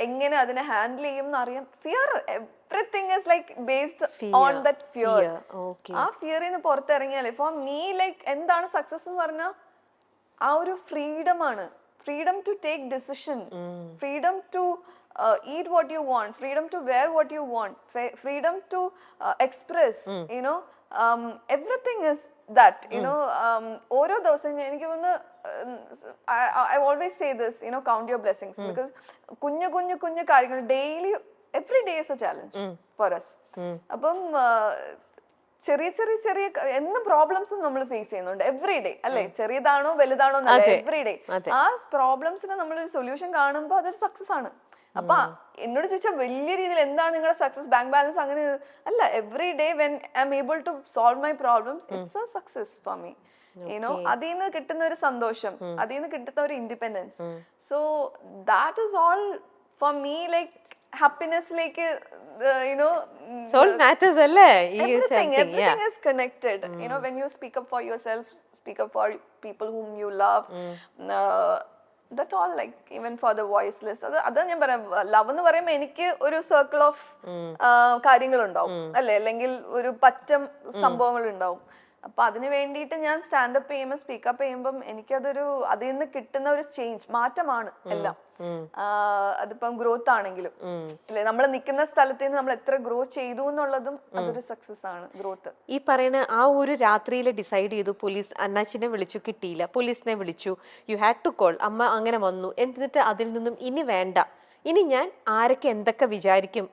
എങ്ങനെ അതിനെ ഹാൻഡിൽ ചെയ്യും എന്ന് അറിയാം. Fear, everything is like based on that fear. ആ ഫിയറിൽ നിന്ന് പുറത്തിറങ്ങിയാലേ ഫോർ മീ ലൈക്ക് എന്താണ് സക്സസ് എന്ന് പറഞ്ഞാൽ ആ ഒരു ഫ്രീഡം ആണ്. Freedom to take decision, freedom to eat what you want, freedom to wear what you want, freedom to express, you know, everything is that, you know. ഓരോ ദിവസം എനിക്ക് വന്ന് I always say this, you know, count your blessings, because കുഞ്ഞു കാര്യങ്ങൾ daily, every day is a challenge for us. അപ്പം ചെറിയ എന്നും പ്രോബ്ലംസും നമ്മൾ ഫേസ് ചെയ്യുന്നുണ്ട് എവറി ഡേ, അല്ലെ? ചെറിയതാണോ വലുതാണോ എന്നല്ല, എവറി ഡേ ആ പ്രോബ്ലംസിന് നമ്മളൊരു സൊല്യൂഷൻ കാണുമ്പോൾ അതൊരു സക്സസ് ആണ്. അപ്പൊ എന്നോട് ചോദിച്ചാൽ വലിയ രീതിയിൽ എന്താണ് നിങ്ങളുടെ സക്സസ്, ബാങ്ക് ബാലൻസ് അങ്ങനെ അല്ല. Every day when I'm able to solve my problems, it's a success for me. You know, അതിൽ നിന്ന് കിട്ടുന്ന ഒരു സന്തോഷം, അതിൽ നിന്ന് കിട്ടുന്ന ഒരു independence. So that is all for me like ഹാപ്പിനെസ്സിലേക്ക്, you know, all matters alle everything is connected. You know, when you speak up for yourself, speak up for people whom you love, that all, like even for the voiceless, അത് ഞാൻ പറയാം, love എന്ന് പറയുമ്പോൾ എനിക്ക് ഒരു circle of കാര്യങ്ങൾ ഉണ്ടാവും, അല്ലെ? അല്ലെങ്കിൽ ഒരു പറ്റം സംഭവങ്ങൾ ഉണ്ടാവും. അപ്പൊ അതിന് വേണ്ടിയിട്ട് ഞാൻ സ്റ്റാൻഡപ്പ് ചെയ്യുമ്പോൾ, സ്പീക്കപ്പ് ചെയ്യുമ്പം എനിക്കതൊരു അതിൽ നിന്ന് കിട്ടുന്ന ഒരു ചേഞ്ച്, മാറ്റമാണ് എല്ലാം. അതിപ്പം ഗ്രോത്ത് ആണെങ്കിലും, അല്ലെ? നമ്മൾ നിൽക്കുന്ന സ്ഥലത്ത് നിന്ന് നമ്മൾ എത്ര ഗ്രോ ചെയ്തു എന്നുള്ളതും അതൊരു സക്സസ് ആണ്, ഗ്രോത്ത്. ഈ പറയുന്ന ആ ഒരു രാത്രിയിൽ ഡിസൈഡ് ചെയ്തു, പോലീസ് അണ്ണാച്ചിനെ വിളിച്ചു, കിട്ടിയില്ല, പോലീസിനെ വിളിച്ചു, യു ഹാഡ് ടു കോൾ, അമ്മ അങ്ങനെ വന്നു. എന്നിട്ട് അതിൽ നിന്നും ഇനി വേണ്ട, ഇനി ഞാൻ ആരൊക്കെ എന്തൊക്കെ വിചാരിക്കും,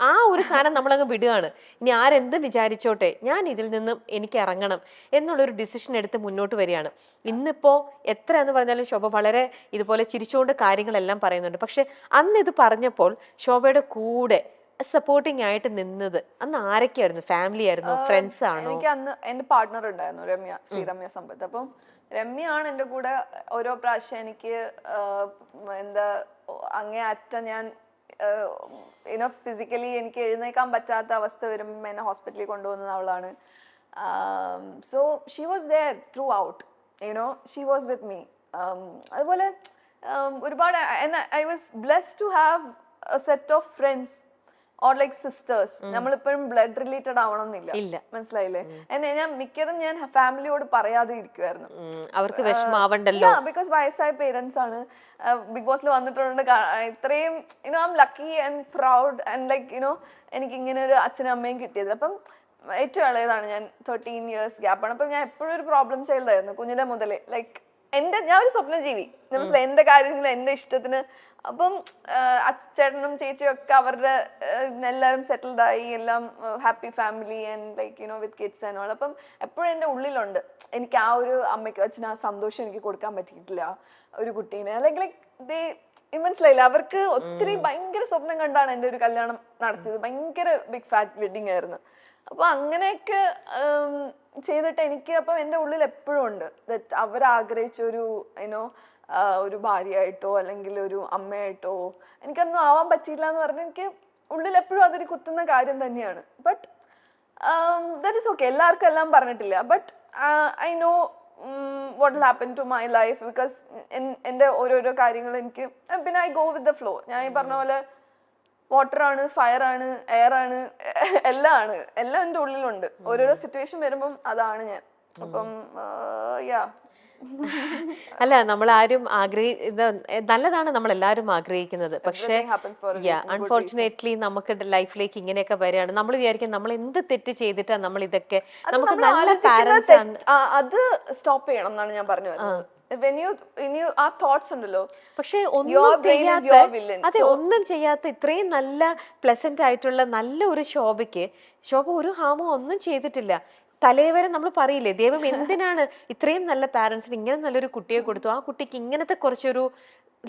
ആ ഒരു സാധനം നമ്മളങ്ങ് വിടുകയാണ്. ഇനി ആരെന്ത് വിചാരിച്ചോട്ടെ, ഞാൻ ഇതിൽ നിന്നും എനിക്ക് ഇറങ്ങണം എന്നുള്ളൊരു ഡിസിഷൻ എടുത്ത് മുന്നോട്ട് വരികയാണ്. ഇന്നിപ്പോ എത്ര എന്ന് പറഞ്ഞാലും ശോഭ വളരെ ഇതുപോലെ ചിരിച്ചുകൊണ്ട് കാര്യങ്ങളെല്ലാം പറയുന്നുണ്ട്. പക്ഷെ അന്ന് ഇത് പറഞ്ഞപ്പോൾ ശോഭയുടെ കൂടെ സപ്പോർട്ടിങ് ആയിട്ട് നിന്നത് അന്ന് ആരൊക്കെയായിരുന്നു? ഫാമിലി ആയിരുന്നു, ഫ്രണ്ട്സ് ആണോ? എനിക്ക് അന്ന് എന്റെ പാർട്ട്ണർ ഉണ്ടായിരുന്നു, രമ്യ, ശ്രീരമ്യ സമ്പത്ത്. അപ്പം രമ്യയാണ് എൻ്റെ കൂടെ ഓരോ പ്രാവശ്യം എനിക്ക് എന്താ അങ്ങേ അറ്റ ഞാൻ യുനോ ഫിസിക്കലി എനിക്ക് എഴുന്നേക്കാൻ പറ്റാത്ത അവസ്ഥ വരുമ്പോൾ എന്നെ ഹോസ്പിറ്റലിൽ കൊണ്ടുപോകുന്നത് അവളാണ്. So she was there throughout, you know, she was with me. അതുപോലെ ഒരുപാട് I was blessed to have a set of friends or like sisters. നമ്മളിപ്പോഴും ബ്ലഡ് റിലേറ്റഡ് ആവണമെന്നില്ല, മനസ്സിലായില്ലേ? ഞാൻ മിക്കതും ഞാൻ ഫാമിലിയോട് പറയാതെ ഇരിക്കുമായിരുന്നു, അവർക്ക് വിഷമാവണ്ടല്ലോ. ബിക്കോസ് വയസ്സായ പേരൻസ് ആണ്, ബിഗ് ബോസിൽ വന്നിട്ടുണ്ട്, ഇത്രയും you know I'm lucky and proud and like you know എനിക്ക് ഇങ്ങനെ ഒരു അച്ഛനും അമ്മയും കിട്ടിയത്. അപ്പം ഏറ്റവും ഇളയതാണ് ഞാൻ, 13 years ഗ്യാപ്പാണ്. അപ്പം ഞാൻ എപ്പോഴും ഒരു പ്രോബ്ലം ചൈൽഡ് ആയിരുന്നു കുഞ്ഞിലെ മുതലേ. ലൈക്ക് ഞാൻ ഒരു സ്വപ്നജീവി, മനസ്സിലായി, എൻ്റെ കാര്യങ്ങൾ എൻ്റെ ഇഷ്ടത്തിന്. അപ്പം ചേട്ടനും ചേച്ചിയും ഒക്കെ അവരുടെ എല്ലാവരും സെറ്റിൽഡ് ആയി, എല്ലാം happy family and like you know with kids and all. അപ്പം എപ്പോഴും എൻ്റെ ഉള്ളിലുണ്ട് എനിക്ക് ആ ഒരു അമ്മയ്ക്ക് അച്ഛന് ആ സന്തോഷം എനിക്ക് കൊടുക്കാൻ പറ്റിയിട്ടില്ല ഒരു കുട്ടീനെ. ലൈക്ക് മനസ്സിലായില്ല, അവർക്ക് ഒത്തിരി ഭയങ്കര സ്വപ്നം കണ്ടാണ് എൻ്റെ ഒരു കല്യാണം നടത്തിയത്. ഭയങ്കര ബിഗ് ഫാറ്റ് വെഡിങ് ആയിരുന്നു. അപ്പൊ അങ്ങനെയൊക്കെ ചെയ്തിട്ട് എനിക്ക് അപ്പം എൻ്റെ ഉള്ളിൽ എപ്പോഴും ഉണ്ട് ദറ്റ് അവരാഗ്രഹിച്ചൊരു യുനോ ഒരു ഭാര്യയായിട്ടോ അല്ലെങ്കിൽ ഒരു അമ്മയായിട്ടോ എനിക്കൊന്നും ആവാൻ പറ്റിയില്ല എന്ന് പറഞ്ഞാൽ എനിക്ക് ഉള്ളിൽ എപ്പോഴും അതൊരു കുത്തുന്ന കാര്യം തന്നെയാണ്. ബട്ട് ദാറ്റ് ഇസ് ഓക്കെ, എല്ലാവർക്കും എല്ലാം പറഞ്ഞിട്ടില്ല. But I know what will happen to my life because എൻ്റെ ഓരോരോ കാര്യങ്ങൾ എനിക്ക് പിന്നെ I go with the flow. ഞാൻ ഈ പറഞ്ഞ പോലെ വാട്ടർ ആണ്, ഫയർ ആണ്, എയർ ആണ്, എല്ലാം എൻ്റെ ഉള്ളിലുണ്ട്. ഓരോരോ സിറ്റുവേഷൻ വരുമ്പം അതാണ് ഞാൻ. അപ്പം അല്ല, നമ്മൾ ആരും നല്ലതാണ് നമ്മൾ എല്ലാവരും ആഗ്രഹിക്കുന്നത്. പക്ഷേ അൺഫോർച്ചുനേറ്റ്ലി നമുക്ക് ലൈഫിലേക്ക് ഇങ്ങനെയൊക്കെ വരികയാണ്. നമ്മൾ വിചാരിക്കും നമ്മൾ എന്ത് തെറ്റ് ചെയ്തിട്ടാ നമ്മൾ ഇതൊക്കെ, നമുക്ക് നല്ല പാരന്റ്സ് ആണ്, അത് സ്റ്റോപ്പ് ചെയ്യണം എന്നാണ് ഞാൻ പറഞ്ഞു വരുന്നത്. ആ തോട്ട്സ് ഉണ്ടല്ലോ, പക്ഷെ അതെ, ഒന്നും ചെയ്യാത്ത ഇത്രയും നല്ല പ്ലസന്റ് ആയിട്ടുള്ള നല്ല ഒരു ശോഭ ഒരു ഹാമോ ഒന്നും ചെയ്തിട്ടില്ല. തലേവരെ നമ്മൾ പറയില്ലേ, ദൈവം എന്തിനാണ് ഇത്രയും നല്ല പാരന്റ്സിന് ഇങ്ങനെ നല്ലൊരു കുട്ടിയെ കൊടുത്തു, ആ കുട്ടിക്ക് ഇങ്ങനത്തെ കുറച്ചൊരു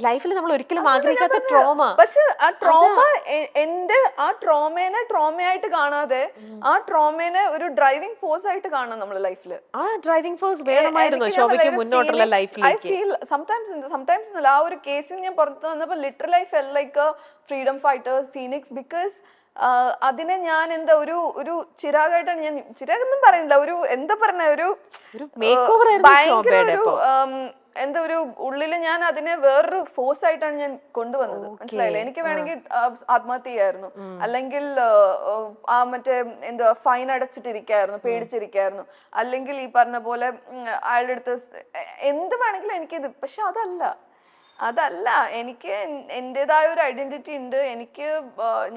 ലൈഫിൽ നമ്മൾ ഒരിക്കലും ആഗ്രഹിക്കാത്ത ട്രോമ. പക്ഷെ ആ ട്രോമ ആ ട്രോമേനെ ട്രോമയായിട്ട് കാണാതെ ആ ട്രോമേനെ ഒരു ഡ്രൈവിംഗ് ഫോഴ്സ് ആയിട്ട് കാണാം നമ്മുടെ ലൈഫില്. ആ ഡ്രൈവിംഗ് ഫോഴ്സ് വേണമായിരുന്നു ശോഭയ്ക്ക് മുന്നോട്ടുള്ള ലൈഫിലേക്ക്. സംടൈംസ് ആ ഒരു കേസിൽ ഞാൻ പുറത്ത് വന്നപ്പോ literally I felt like A freedom fighter Phoenix. Because അതിനെ ഞാൻ എന്താ ഒരു ചിരാഗായിട്ടാണ് ഞാൻ, ചിരാഗൊന്നും പറയുന്നില്ല, ഒരു എന്താ പറഞ്ഞ ഒരു ഭയങ്കര ഒരു എന്താ ഒരു ഉള്ളില് ഞാൻ അതിനെ വേറൊരു ഫോഴ്സ് ആയിട്ടാണ് ഞാൻ കൊണ്ടുവന്നത്. മനസ്സിലായില്ലേ? എനിക്ക് വേണമെങ്കിൽ ആത്മഹത്യ ചെയ്യായിരുന്നു, അല്ലെങ്കിൽ ആ മറ്റേ എന്താ ഫൈൻ അടച്ചിട്ടിരിക്കായിരുന്നു, പേടിച്ചിരിക്കായിരുന്നു, അല്ലെങ്കിൽ ഈ പറഞ്ഞ പോലെ അയാളുടെ അടുത്ത് എന്ത് വേണമെങ്കിലും എനിക്കിത്. പക്ഷെ അതല്ല എനിക്ക് എൻ്റെതായ ഒരു ഐഡന്റിറ്റി ഉണ്ട്. എനിക്ക്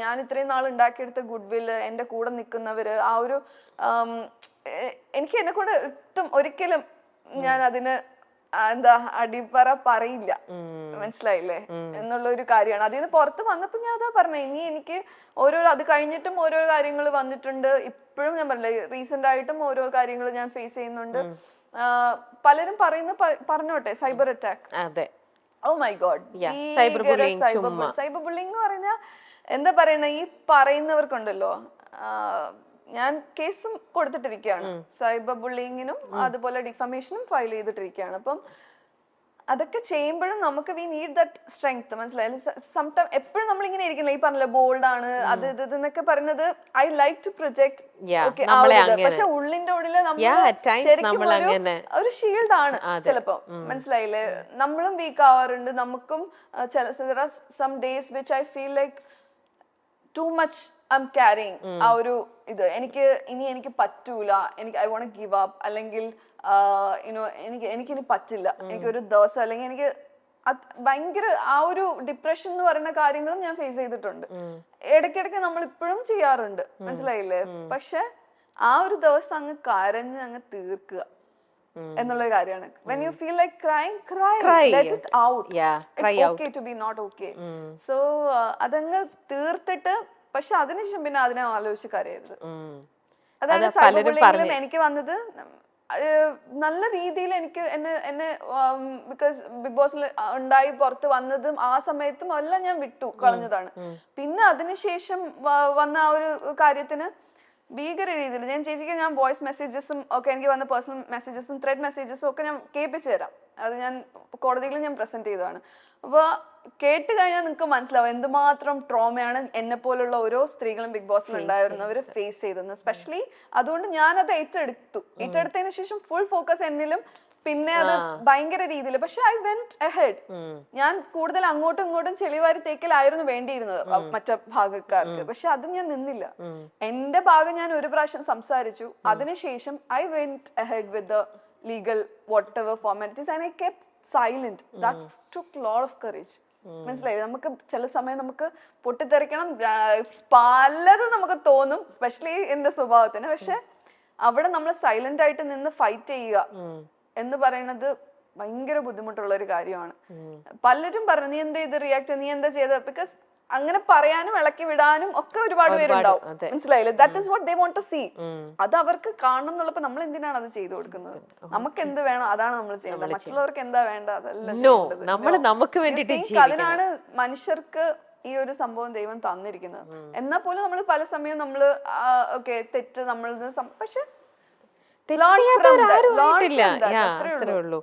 ഞാൻ ഇത്രയും നാൾ ഉണ്ടാക്കിയെടുത്ത ഗുഡ് വില്ല്, എൻ്റെ കൂടെ നിൽക്കുന്നവര്, ആ ഒരു എനിക്ക് എന്നെ കൊണ്ട് ഒരിക്കലും ഞാൻ അതിന് എന്താ അടിപ്പറ പറയില്ല. മനസ്സിലായില്ലേ എന്നുള്ള ഒരു കാര്യമാണ്. അതിൽ നിന്ന് പുറത്ത് വന്നപ്പോ ഞാൻ അതാ പറഞ്ഞത്, ഇനി എനിക്ക് അത് കഴിഞ്ഞിട്ടും ഓരോ കാര്യങ്ങൾ വന്നിട്ടുണ്ട്. ഇപ്പോഴും ഞാൻ പറഞ്ഞില്ലേ, റീസെന്റ് ആയിട്ടും ഓരോ കാര്യങ്ങൾ ഞാൻ ഫേസ് ചെയ്യുന്നുണ്ട്. പലരും പറഞ്ഞോട്ടെ സൈബർ അറ്റാക്ക്. അതെ, oh my god, cyber cyber bullying എന്ന് പറഞ്ഞാൽ എന്താ പറയണ, ഈ പറയുന്നവർക്കുണ്ടല്ലോ, ഞാൻ കേസും കൊടുത്തിട്ടിരിക്കുകയാണ്, സൈബർ ബുള്ളിങ്ങിനും അതുപോലെ ഡിഫമേഷനും ഫയൽ ചെയ്തിട്ടിരിക്കുകയാണ്. അപ്പം അതൊക്കെ ചെയ്യുമ്പോഴും നമുക്ക് വി നീഡ് ദാറ്റ് സ്ട്രെങ്ത്. മനസ്സിലായാലും സംടൈം എപ്പോഴും നമ്മൾ ഇങ്ങനെ ഇരിക്കില്ല, ഈ പറഞ്ഞില്ല ബോൾഡ് ആണ് അത് ഇത് എന്നൊക്കെ പറയുന്നത്. ഐ ലൈക്ക് ടു പ്രൊജക്ട്, പക്ഷെ ഉള്ളിന്റെ ഉള്ളില് നമ്മൾ ഒരു ഷീൽഡ് ആണ് ചിലപ്പോ. മനസ്സിലായില്ലേ? നമ്മളും വീക്ക് ആവാറുണ്ട്. നമുക്കും some days which I feel like too much I'm carrying ആ ഒരു ഇത്. എനിക്ക് പറ്റൂല, ഐ വോണ്ട് ഗിവ് അപ്പ്, അല്ലെങ്കിൽ എനിക്കിനി പറ്റില്ല, എനിക്കൊരു ദിവസം, അല്ലെങ്കിൽ എനിക്ക് ഭയങ്കര ആ ഒരു ഡിപ്രഷൻ എന്ന് പറയുന്ന കാര്യങ്ങളും ഞാൻ ഫേസ് ചെയ്തിട്ടുണ്ട്. ഇടയ്ക്കിടയ്ക്ക് നമ്മൾ ഇപ്പോഴും ചെയ്യാറുണ്ട്. മനസ്സിലായില്ലേ? പക്ഷെ ആ ഒരു ദിവസം അങ്ങ് കരഞ്ഞ് അങ്ങ് തീർക്കുക എന്നുള്ള കാര്യമാണ്. when you feel like crying, cry. Let it out. It's okay to be not okay. So അതങ്ങ് തീർത്തിട്ട്, പക്ഷെ അതിനുശേഷം പിന്നെ അതിനെ ആലോചിച്ച് കരയരുത്. അതാണ് സൈബർ ബുള്ളിങ്ങിലും എനിക്ക് വന്നത്. നല്ല രീതിയിൽ എനിക്ക് എന്നെ ബിക്കോസ് ബിഗ് ബോസിൽ ഉണ്ടായി പുറത്ത് വന്നതും ആ സമയത്തും എല്ലാം ഞാൻ കളഞ്ഞതാണ്. പിന്നെ അതിനുശേഷം വന്ന ആ ഒരു കാര്യത്തിന് ഭീകര രീതിയിൽ ഞാൻ ചേച്ചിക്ക് വോയിസ് മെസ്സേജസും ഒക്കെ, എനിക്ക് വന്ന പേഴ്സണൽ മെസ്സേജസും ത്രെഡ് മെസ്സേജസും ഒക്കെ ഞാൻ കേൾപ്പിച്ചു തരാം. അത് ഞാൻ കോടതിയിൽ ഞാൻ പ്രസന്റ് ചെയ്തതാണ്. അപ്പോൾ കേട്ട് കഴിഞ്ഞാൽ നിങ്ങൾക്ക് മനസ്സിലാവും എന്തുമാത്രം ട്രോമയാണ് എന്നെ പോലുള്ള ഓരോ സ്ത്രീകളും ബിഗ് ബോസിൽ ഉണ്ടായിരുന്നവർ ഫേസ് ചെയ്തത്. സ്പെഷ്യലി അതുകൊണ്ട് ഞാനത് ഏറ്റെടുത്തതിന് ശേഷം ഫുൾ ഫോക്കസ് എന്നിലും, പിന്നെ അത് ഭയങ്കര രീതിയിൽ. പക്ഷെ ഐ വെന്റ് അഹെഡ്. ഞാൻ കൂടുതൽ അങ്ങോട്ടും ഇങ്ങോട്ടും ചെളിവാരി തേക്കലായിരുന്നു വേണ്ടിയിരുന്നത് മറ്റു ഭാഗക്കാർക്ക്. പക്ഷെ അത് ഞാൻ നിന്നില്ല. എന്റെ ഭാഗം ഞാൻ ഒരു പ്രാവശ്യം സംസാരിച്ചു. അതിനുശേഷം I went ahead with the legal whatever formalities and I kept silent. That took lot of courage. മനസ്സിലായി? നമുക്ക് ചില സമയം നമുക്ക് പൊട്ടിത്തെറിക്കണം, പലതും നമുക്ക് തോന്നും, സ്പെഷ്യലി എന്റെ സ്വഭാവത്തിന്. പക്ഷെ അവിടെ നമ്മൾ സൈലന്റ് ആയിട്ട് നിന്ന് ഫൈറ്റ് ചെയ്യുക എന്ന് പറയുന്നത് ഭയങ്കര ബുദ്ധിമുട്ടുള്ള ഒരു കാര്യമാണ്. പലരും പറഞ്ഞു നീ എന്താ ഇത് റിയാക്ട്, നീ എന്താ ചെയ്തത്? ബിക്കോസ് അങ്ങനെ പറയാനും ഇളക്കി വിടാനും ഒക്കെ ഒരുപാട് പേരുണ്ടാവും. മനസ്സിലായില്ലേ? That is what they want to see. അത് അവർക്ക് കാണണം എന്നുള്ളപ്പോ നമ്മൾ എന്തിനാണ് അത് ചെയ്തു കൊടുക്കുന്നത്? നമുക്ക് എന്ത് വേണം അതാണ് നമ്മൾ ചെയ്യേണ്ടത്. മറ്റുള്ളവർക്ക് എന്താ വേണ്ട അതല്ല. അതിനാണ് മനുഷ്യർക്ക് ഈ ഒരു സംഭവം ദൈവം തന്നിരിക്കുന്നത്. എന്നാൽ പോലും നമ്മൾ പല സമയം നമ്മള് തെറ്റ് നമ്മൾ, പക്ഷെ അത്രേ ഉള്ളൂ.